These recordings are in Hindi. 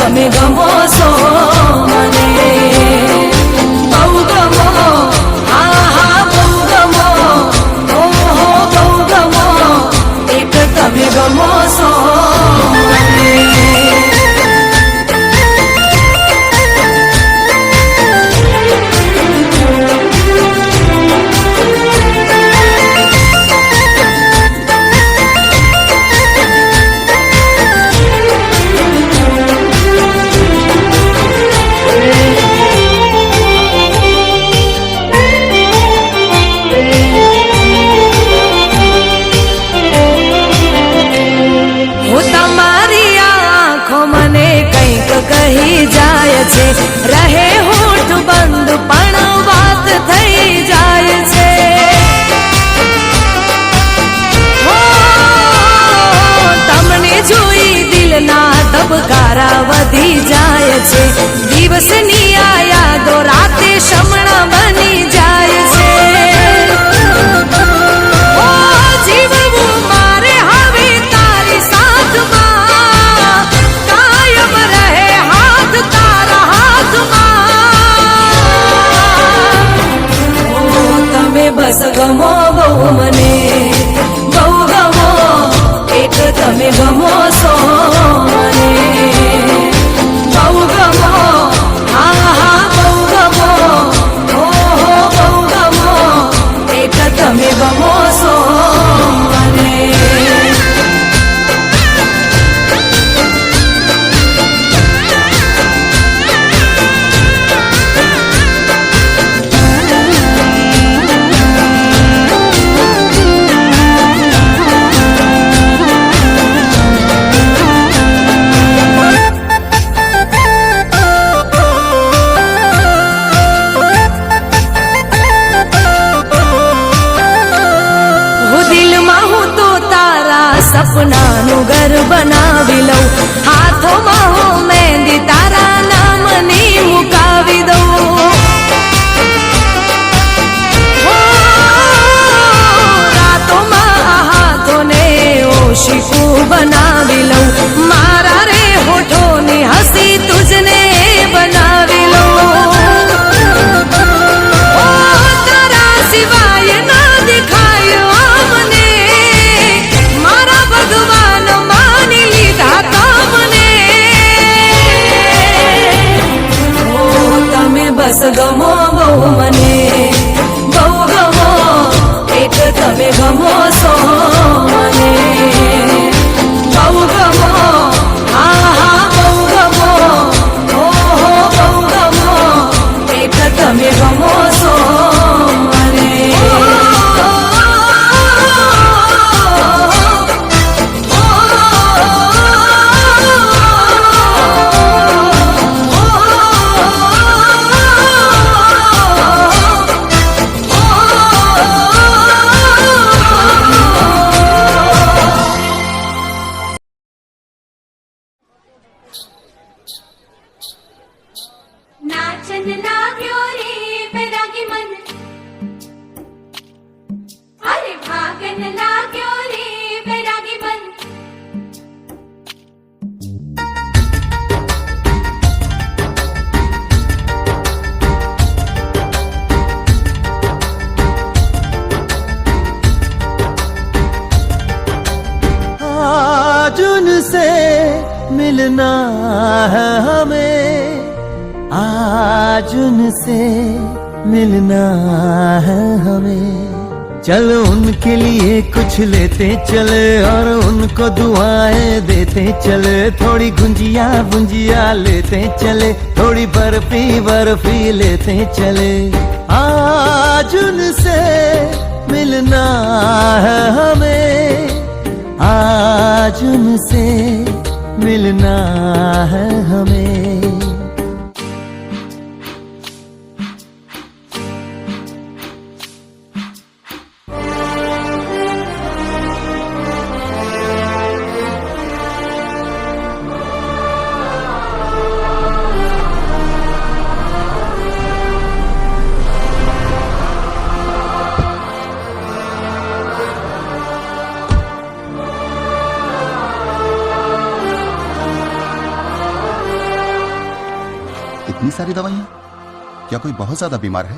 તમે ગમો છો મને, બહુ ગમો, હા હા બહુ ગમો, ઓહો બહુ ગમો, એક તમે ગમો છો મને. કહી જાય છે, રહે હોઠ બંધ પણ વાત થઈ જાય છે. તમને જોઈ દિલના ધબકારા વધી જાય છે, દિવસની આ યાદો રાતે શમણા બની જાય છે. બસ ગમો બહુ મને, બહુ ગમો, એક તમે ગમો છો મને, બહુ ગમો, હા હા બહુ ગમો, ઓહો બહુ ગમો, એક તમે ગમો છો મને. સપનાનું ઘર બનાવી લઉં, હાથોમાં હું મહેંદી તારા નામની મુકાવી દઉં. રાતોમાં આ હાથોને ઓશિકું બનાવી લઉં, મારા રે હોઠોની હસી તુજને બનાવી લઉં. તારા સિવાય ના દેખાય મને, ભગવાન માની લીધા તમને. તમે બસ ગમો બહુ મને, બહુ ગમો, એક તમે ગમો છો મને, બહુ ગમો, હા હા બહુ ગમો, ઓહો બહુ ગમો, એક તમે ગમો છો મને. मिलना है हमें, आज उनसे मिलना है हमें. चल उनके लिए कुछ लेते चले और उनको दुआएं देते चले. थोड़ी गुंजिया गुंजिया लेते चले, थोड़ी बर्फी बर्फी लेते चले. आज उनसे मिलना है हमें, आज उनसे मिलना है हमें. इतनी सारी दवाइयां? क्या कोई बहुत ज्यादा बीमार है?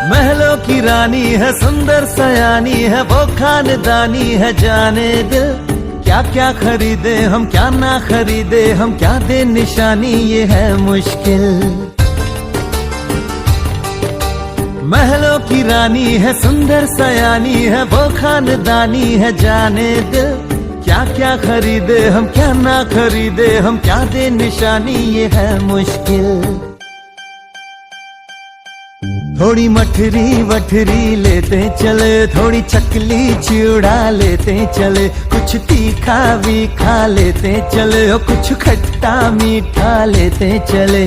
महलों की रानी है, सुंदर सयानी है, वो खानदानी है, जाने दिल क्या क्या खरीदे हम, क्या ना खरीदे हम, क्या दे निशानी, ये है मुश्किल। महलों की रानी है, सुंदर सयानी है, वो खानदानी है, जाने दिल क्या क्या खरीदे हम, क्या ना खरीदे हम, क्या दे निशानी, ये है मुश्किल। थोड़ी मठरी वठरी लेते चले, थोड़ी चकली चिड़ा लेते चले, कुछ तीखा भी खा लेते चले, और कुछ खट्टा मीठा लेते चले।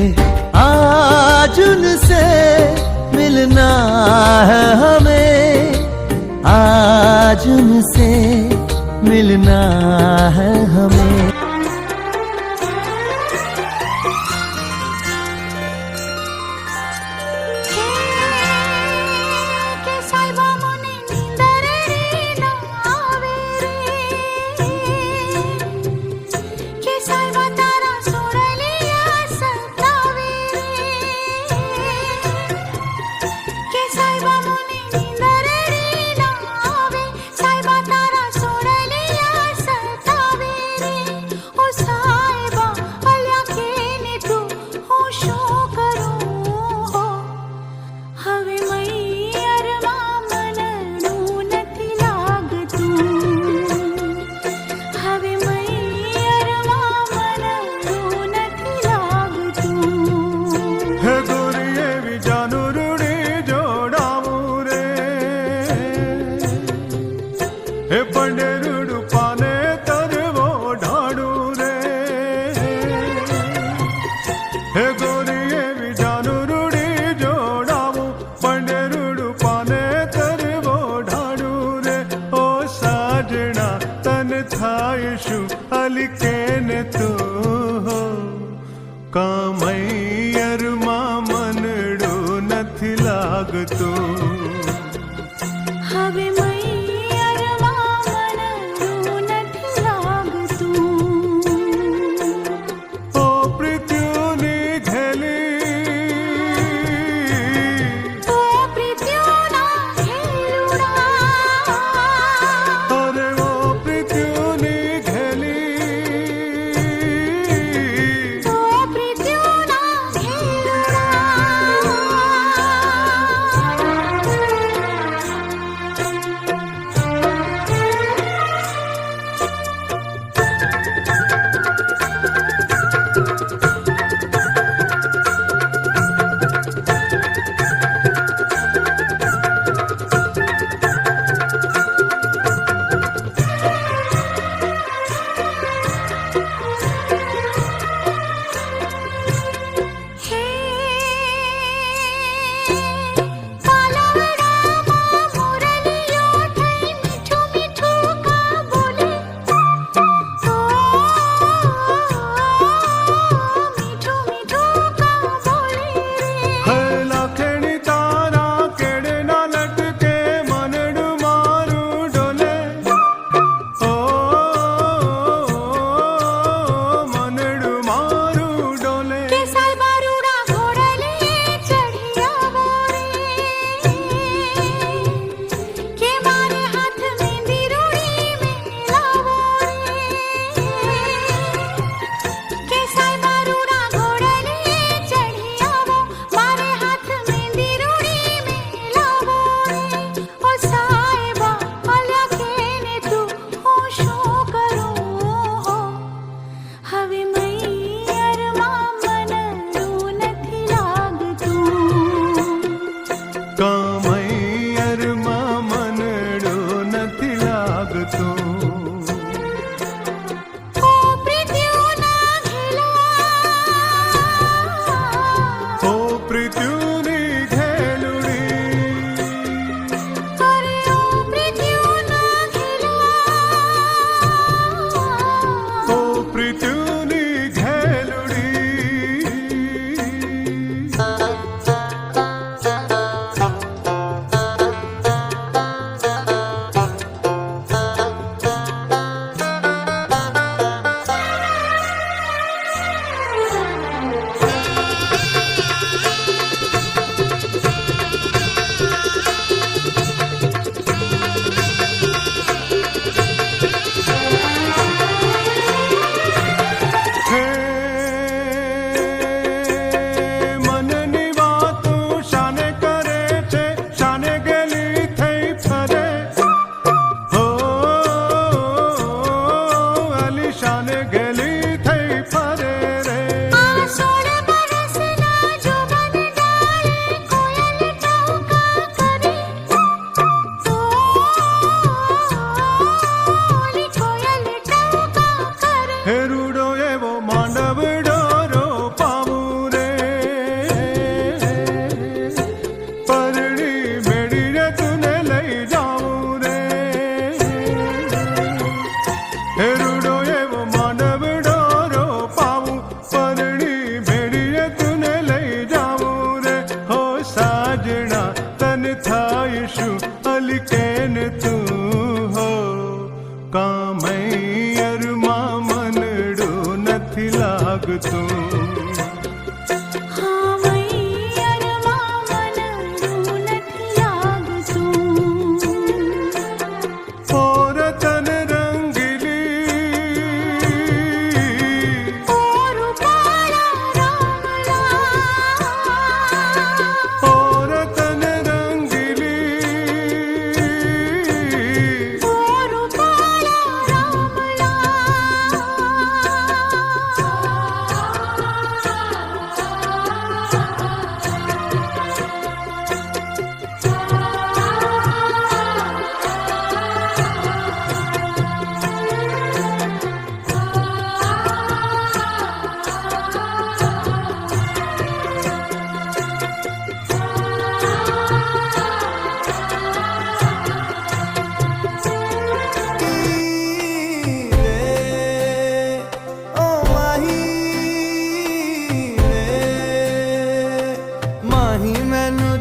आज उनसे मिलना है हमें, आज उनसे मिलना है हमें।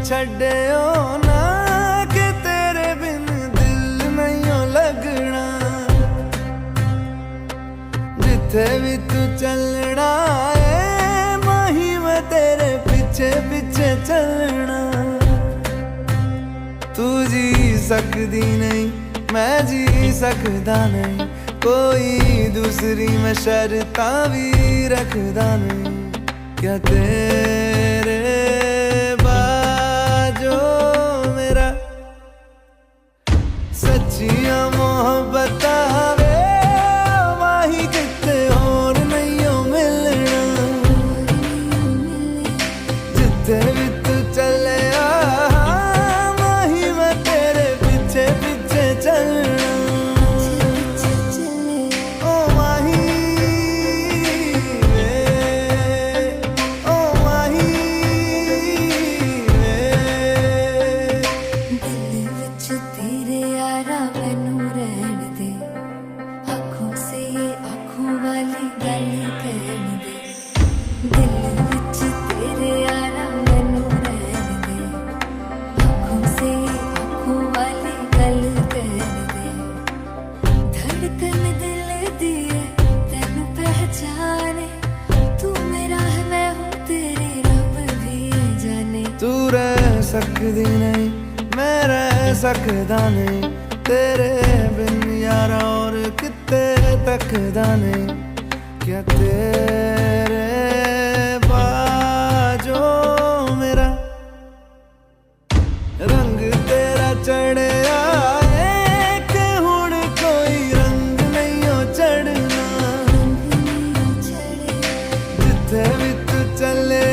छड्डियो ना कि तेरे बिन दिल नहीं लगना जिथे भी तू चलना है माही मैं तेरे पीछे पीछे चलना तू जी सकदी नहीं मैं जी सकदा नहीं कोई दूसरी मैं शर्तां भी रखदा नहीं क्या तेरे बाजो मेरा सच्चियां मोहब्बत वे माही किते और नहीं मिलना जिथे भी तू चले माही मैं तेरे पीछे पीछे चलना ओ माही तू रह सकदी नहीं मैं रह सकदा नहीं तेरे बिन यारा और किते तकदा नहीं क्या तेरे बाजो मेरा रंग तेरा चढ़िया कि हुण कोई रंग नहीं हो चढ़ना जिथे भी तू चले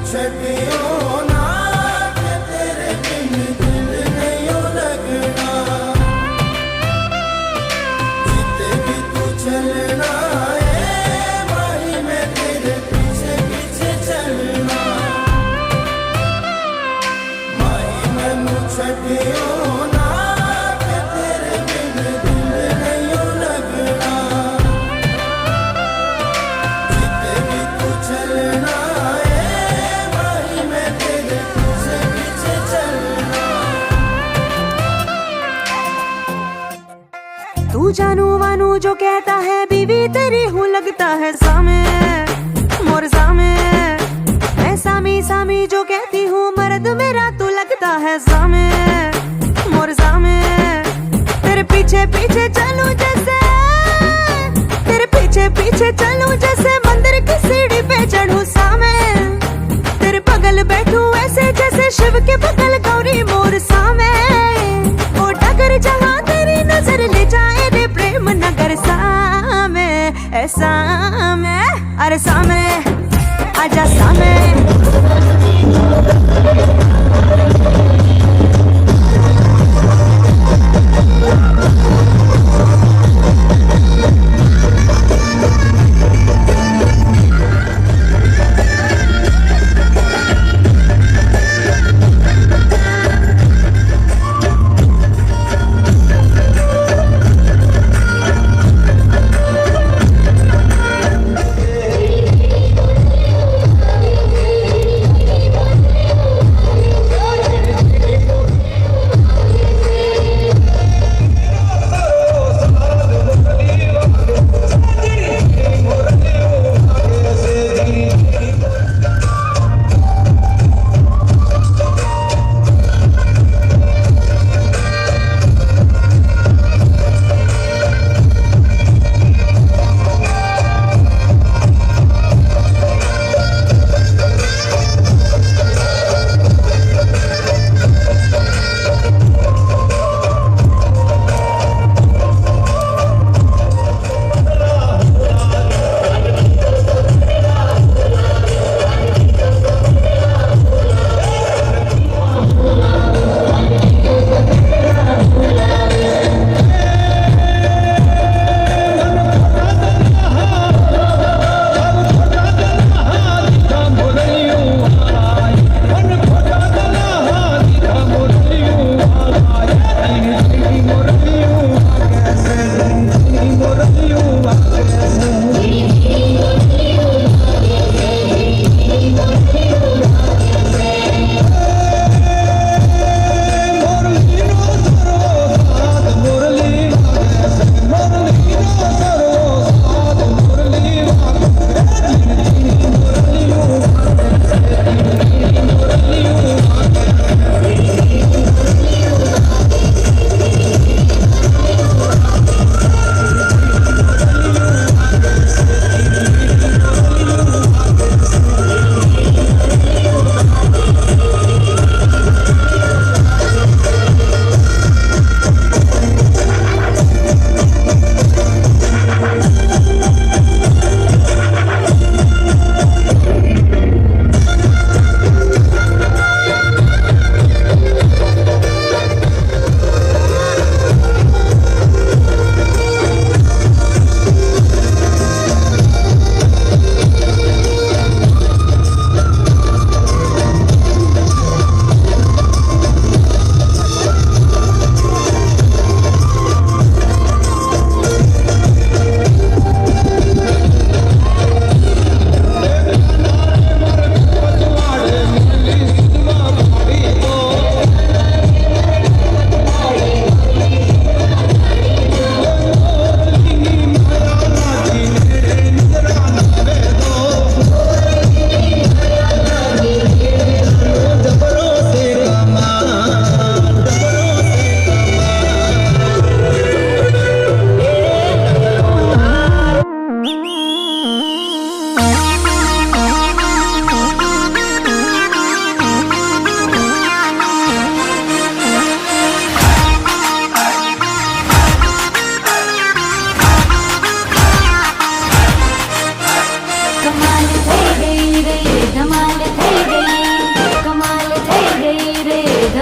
छड्डियो ना कि तेरे बिन दिल नहीं लगना जिथे भी तू चलना है माही मैं तेरे पीछे पीछे चलना माही मैनू छड्डियो ना कि तेरे बिन दिल नहीं लगना जिथे भी तू चलना तू जानू वानू जो कहता है बीवी तेरी हूँ लगता है सामे मोर सामे मैं सामी सामी जो कहती हूँ मर्द मेरा तू लगता है सामे मोर सामे तेरे पीछे पीछे चलूं जैसे तेरे पीछे पीछे चलूं जैसे मंदिर की सीढ़ी पे चढ़ूं सामे तेरे बगल बैठूं ऐसे जैसे शिव के बगल गौरी मोर सामे ओ डगर जहाँ तेरी नजर ले जाए रे प्रेम नगर सामे ऐसा में अरे सामे आजा सामे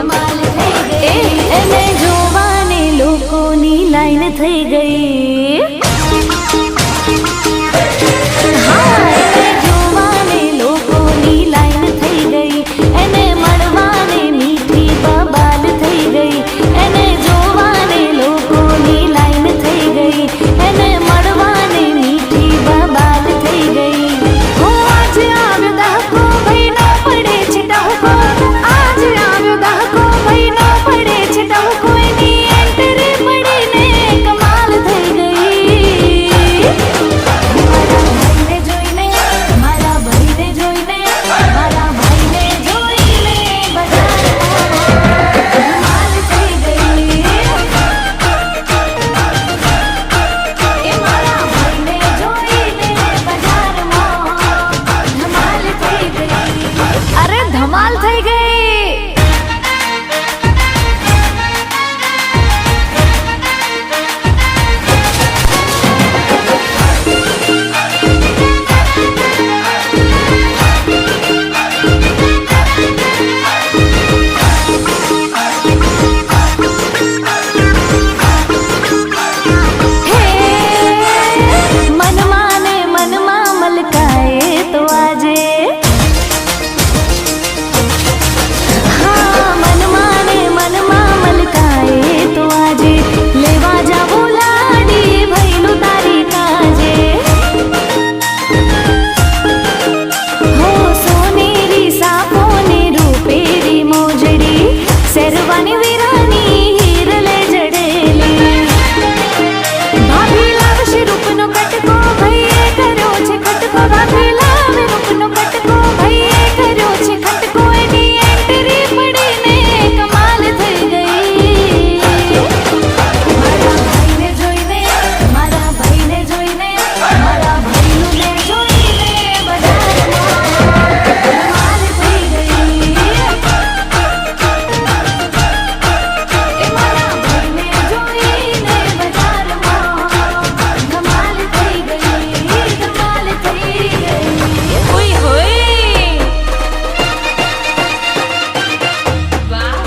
ધમાલ થઈ ગઈ એને જોવાને લોકોની લાઈન થઈ ગઈ હા એને જોવાને લોકોની લાઈન થઈ ગઈ એને મળવાને મીઠી બબાલ થઈ ગઈ એને જોવાને લોકોની લાઈન થઈ ગઈ એને મળવાને મીઠી બબાલ થઈ ગઈ હો આજે આવ્યો દહકો ભાઈ નો પડે છે ડહકો આજે આવ્યો દહકો ભાઈ નો પડે છે ડહકો એની એન્ટ્રી પડીને કમાલ થઈ ગઈ મારા ભાઈને જોઈને મારા ભાઈને જોઈને બજારમાં ધમાલ થઈ ગઈ એ મારા ભાઈને જોઈને બજારમાં ધમાલ થઈ ગઈ અરે ધમાલ થઈ ગઈ મનમાં ને મનમાં મલકાએ તો આજે હા મનમાં ને મનમાં મલકાએ તો આજે લેવા જાવું લાડી ભઈલું તારી કાજે હો સોનેરી સાપોને રૂપેરી મોજડી શેરવાની વીરાની હીરલે જડેલી ભાભી લાવશે રૂપનો કટકો ભાઈએ કર્યો છે ખટકો ભાભી લાવે રૂપનો કટકો ભાઈએ કર્યો છે ખટકો એની એન્ટ્રી પડીને કમાલ થઈ ગઈ મારા ભાઈને જોઈને મારા ભાઈને જોઈને મારા ભાઈનું ને જોઈને બજારમાં કમાલ થઈ ગઈ એ મારા ભાઈને જોઈને બજારમાં ધમાલ થઈ ગઈ ઓય હોય વાહ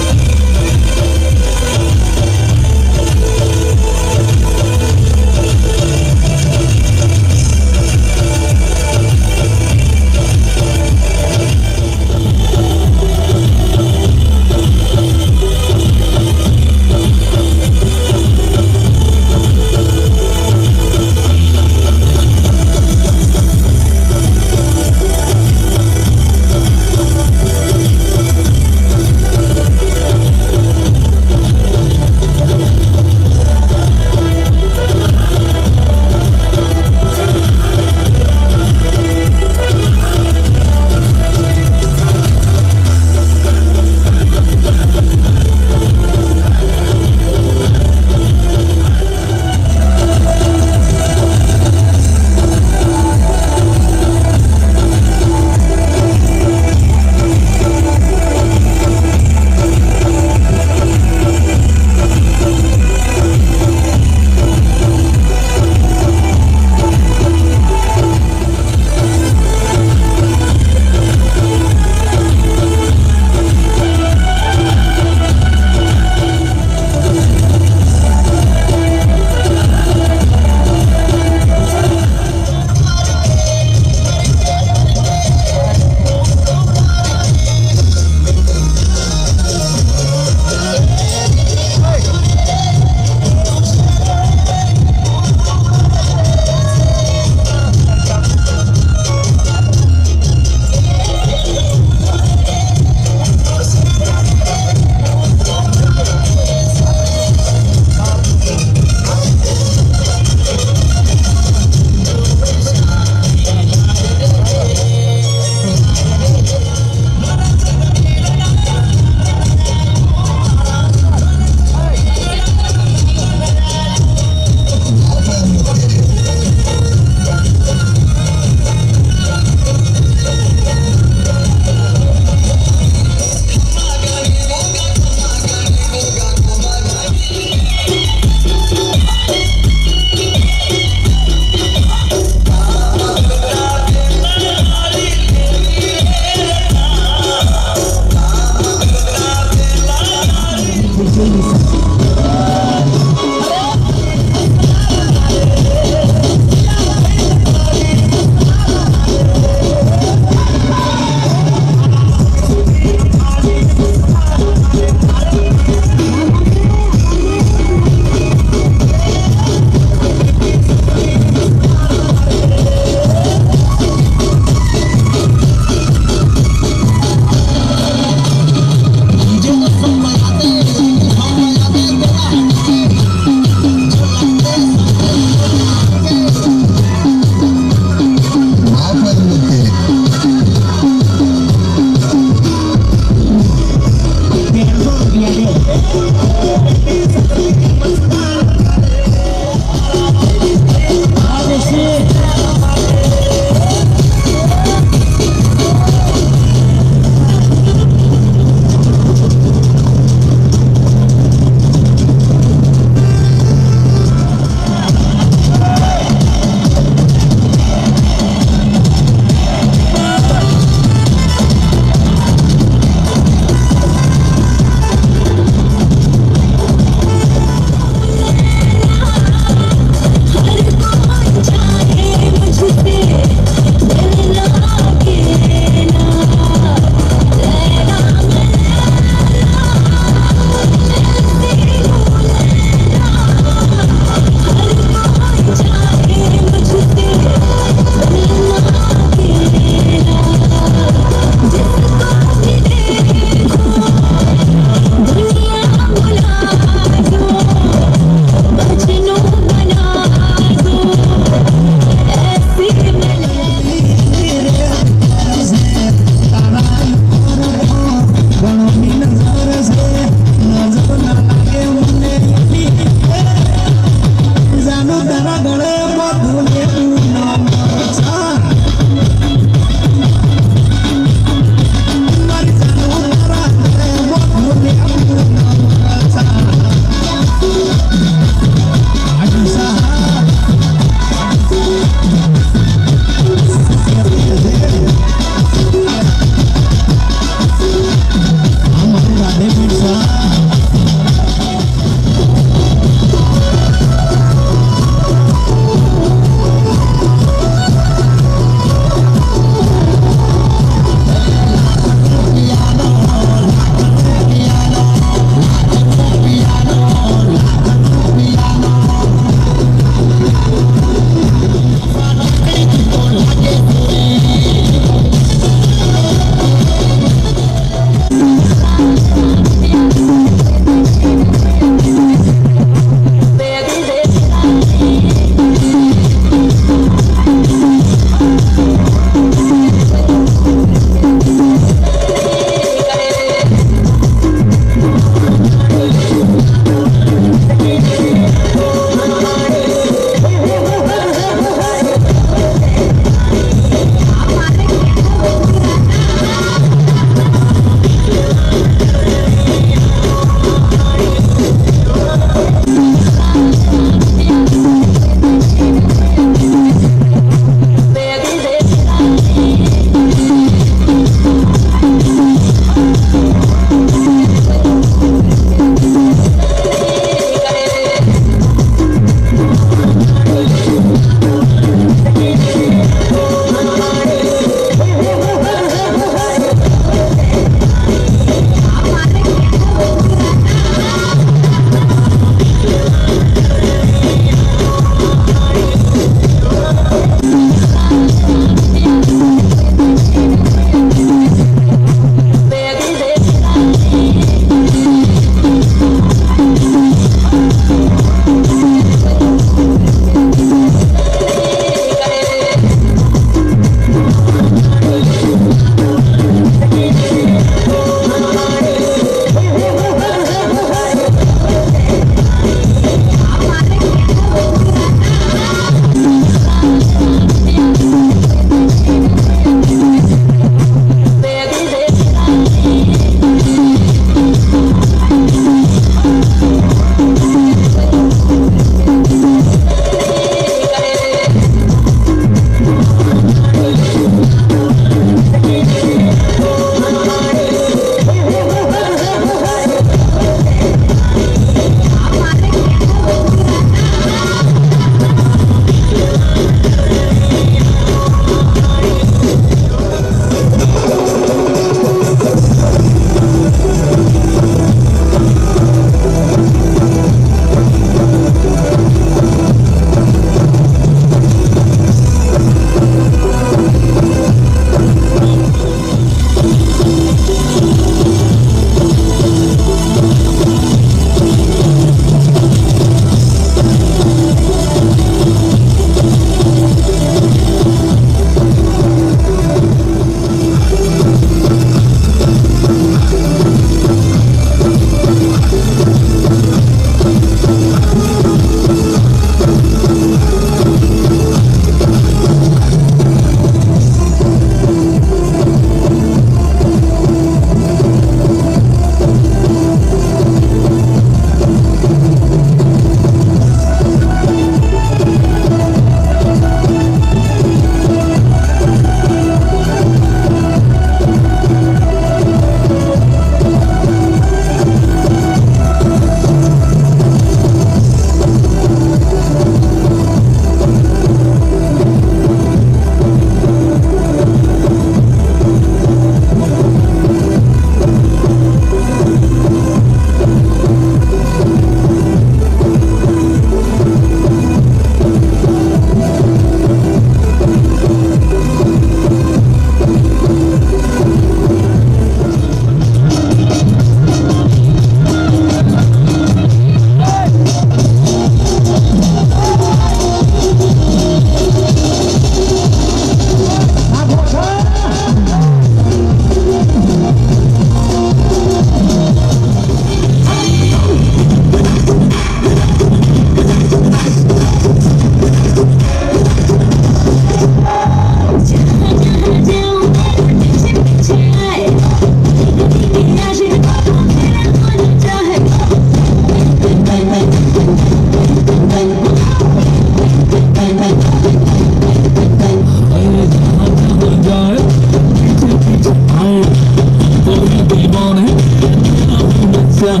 हमने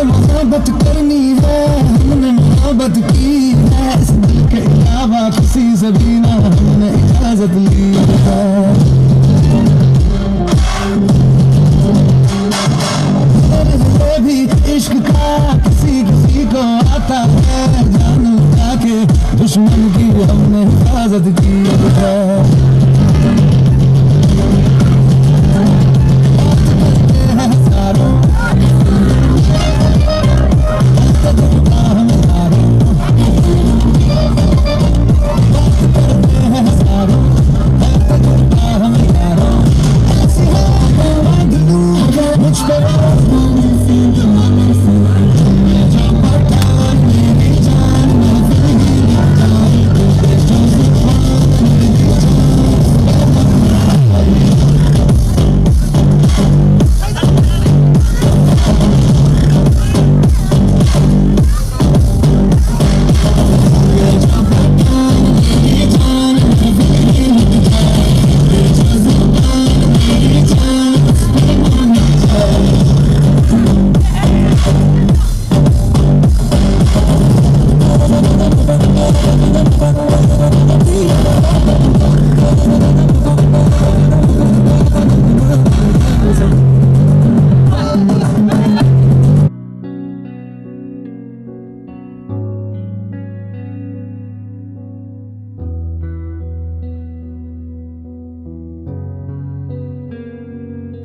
मोहब्बत करनी है, हमने मोहब्बत की है, इस दिल के अलावा किसी से भी ना हमने इजाजत ली है। ये भी इश्क का किसी किसी को आता है, जान लगा के दुश्मन की हमने हिफाजत की है।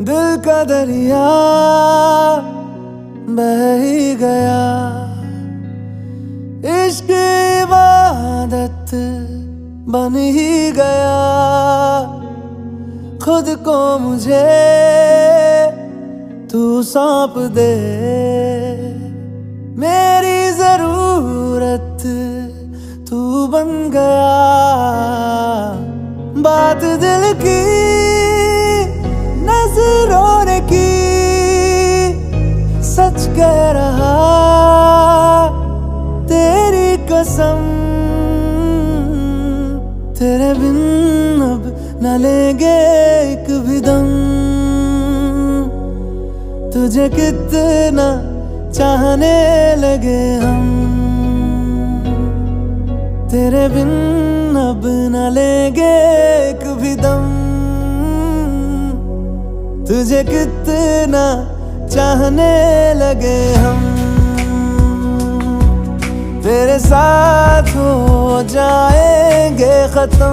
दिल का दरिया बह ही गया, इश्क इबादत बन ही गया। खुद को मुझे तू सौंप दे, मेरी जरूरत तू बन गया। बात दिल की नजरों ने की, सच कह रहा तेरी कसम। तेरे बिन अब न लेंगे एक भी दम, तुझे कितना चाहने लगे हम। तेरे बिन अब न लेंगे एक भी दम, तुझे कितना चाहने लगे हम। तेरे साथ हो जाएंगे खत्म,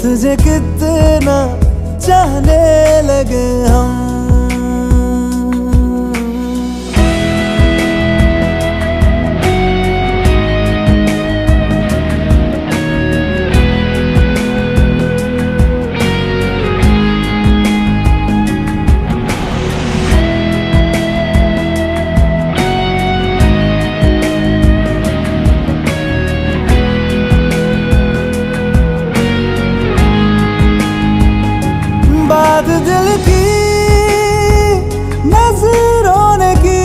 तुझे कितना चाहने लगे हम। बात दिल की नजरों ने की,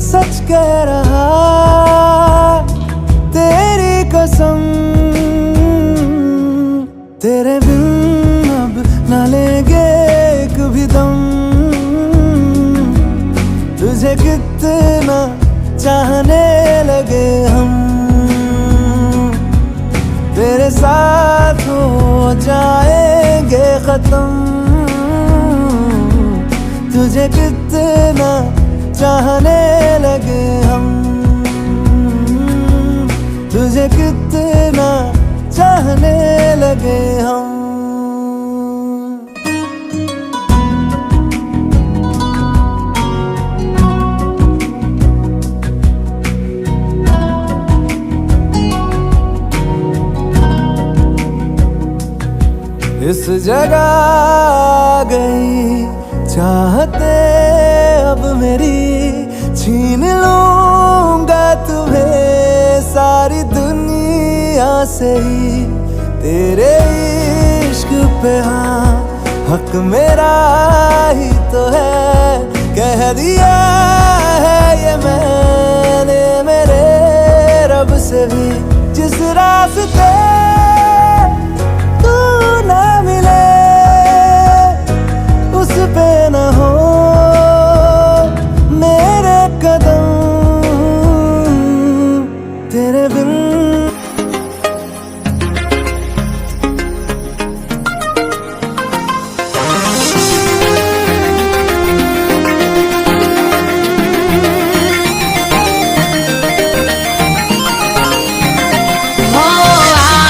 सच कह रहा तेरी कसम। तेरे बिन अब न लेंगे एक भी दम, तुझे कितना चाहने लगे हम। तेरे साथ हो जाएंगे खत्म, तुझे कितना चाहने लगे हम। तुझे कितना चाहने लगे हम। इस जगह आ गई चाहते अब मेरी, छीन लूंगा तुम्हें सारी दुनिया से ही। तेरे इश्क पे हाँ हक मेरा ही तो है, कह दिया है ये मैंने मेरे रब से। भी जिस रास्ते तू ना मिले उस पे न हो मेरे कदम तेरे बिन। हो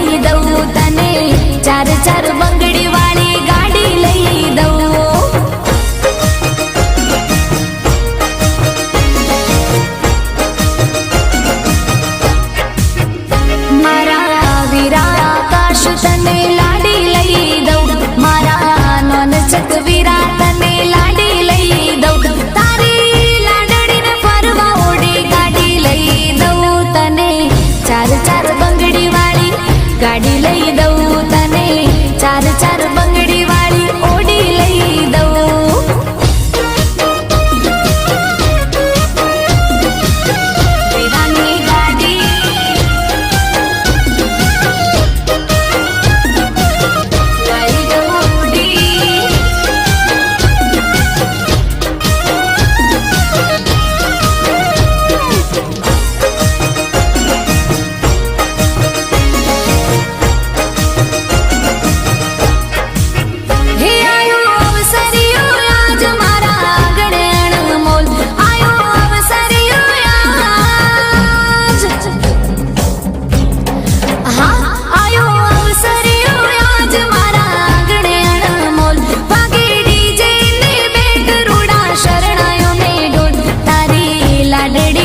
લઈ દઉં તને, ચાર ચાર બંગડી વાળી ગાડી લઈ દઉં. મારા વીરા આકાશ તને લાડી લઈ દઉં, મારા નોનચક વીરા તને લાડી લઈ દઉં. તારી લાડડીને ફરવા ઓડી ગાડી લઈ દઉં તને, ચાર ચાર બંગડી વાળી ગાડી લઈ દઉં તને, ચાર ચાર બંગડી વાળી ઓડી લઈ દઉં. વીરાની ગાડી લઈ દઉં ઓડી. હે આયો અવસરિયો આજ મારા આંગણે અણમોલ, આયો અવસરિયો આજ. હા આયો અવસરિયો આજ મારા આંગણે અણમોલ, વાગે ડીજે ને બેટ રૂડા શરણાયો ને ઢોલ. તારી લાડડી